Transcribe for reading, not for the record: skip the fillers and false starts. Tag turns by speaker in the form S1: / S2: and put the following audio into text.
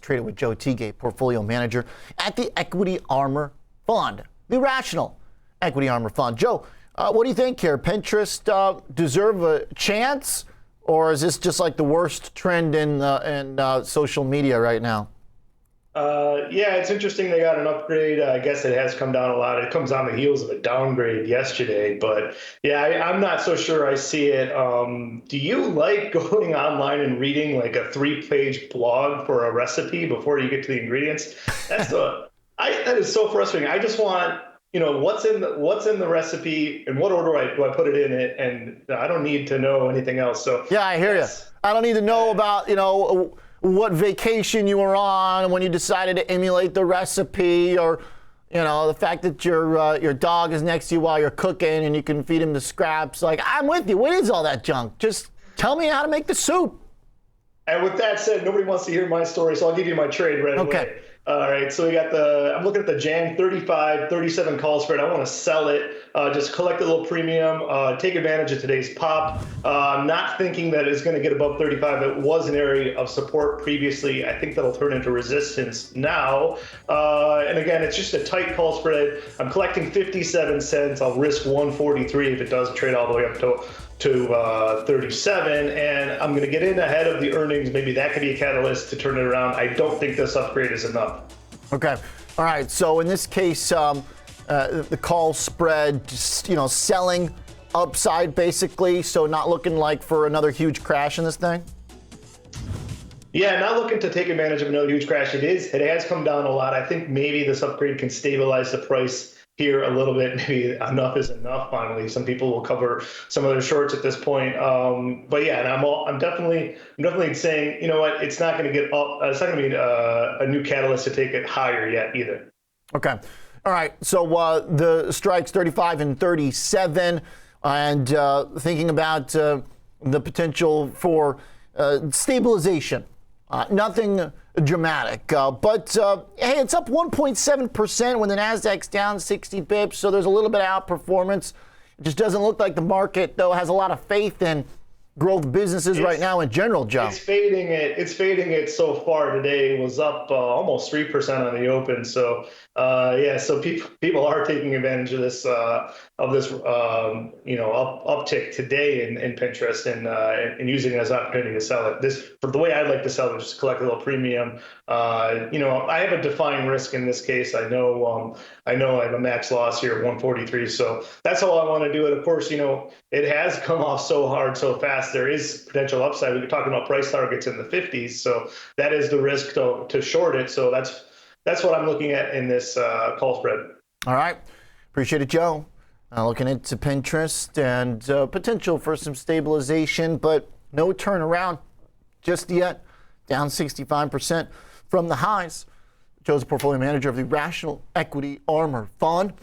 S1: traded with Joe Teagate, portfolio manager at the Equity Armor Fund, the Rational Equity Armor Fund. Joe, what do you think here? Pinterest deserve a chance, or is this just like the worst trend in social media right now?
S2: Yeah, it's interesting they got an upgrade. I guess it has come down a lot. It comes on the heels of a downgrade yesterday, but yeah, I'm not so sure I see it. Do you like going online and reading like a 3-page blog for a recipe before you get to the ingredients? That is so frustrating. I just want, what's in the recipe and what order do I put it in it, and I don't need to know anything else. So
S1: yeah, I hear you. I don't need to know about, what vacation you were on when you decided to emulate the recipe, or the fact that your dog is next to you while you're cooking and you can feed him the scraps. Like, I'm with you. What is all that junk? Just tell me how to make the soup.
S2: And with that said, nobody wants to hear my story, so I'll give you my trade right away. All right, so we got I'm looking at the Jan 35, 37 call spread. I want to sell it, just collect a little premium, take advantage of today's pop. I'm not thinking that it's going to get above 35. It was an area of support previously. I think that'll turn into resistance now. And again, it's just a tight call spread. I'm collecting 57 cents. I'll risk 143 if it does trade all the way up to 37, and I'm going to get in ahead of the earnings. Maybe that could be a catalyst to turn it around. I don't think this upgrade is enough.
S1: Okay. All right. So in this case, the call spread, just, selling upside basically. So not looking like for another huge crash in this thing.
S2: Yeah, not looking to take advantage of another huge crash. It has come down a lot. I think maybe this upgrade can stabilize the price here a little bit. Maybe enough is enough. Finally, some people will cover some of their shorts at this point. But yeah, and I'm definitely saying, you know what, it's not going to get up. It's not going to be a new catalyst to take it higher yet either. Okay.
S1: All right. So the strikes 35 and 37, and thinking about the potential for stabilization. Nothing dramatic, but hey, it's up 1.7% when the Nasdaq's down 60 bips, so there's a little bit of outperformance. It just doesn't look like the market, though, has a lot of faith in growth businesses right now in general, Joe.
S2: It's fading it so far. Today was up almost 3% on the open. So yeah, so people are taking advantage of this uptick today in Pinterest and using it as an opportunity to sell it. For the way I'd like to sell it, just collect a little premium. I have a defined risk in this case. I know I have a max loss here of 143. So that's how I want to do it. Of course, it has come off so hard so fast. There is potential upside. We were talking about price targets in the 50s. So that is the risk to short it. So that's what I'm looking at in this call spread.
S1: All right. Appreciate it, Joe. Looking into Pinterest and potential for some stabilization, but no turnaround just yet. Down 65% from the highs. Joe's a portfolio manager of the Rational Equity Armor Fund.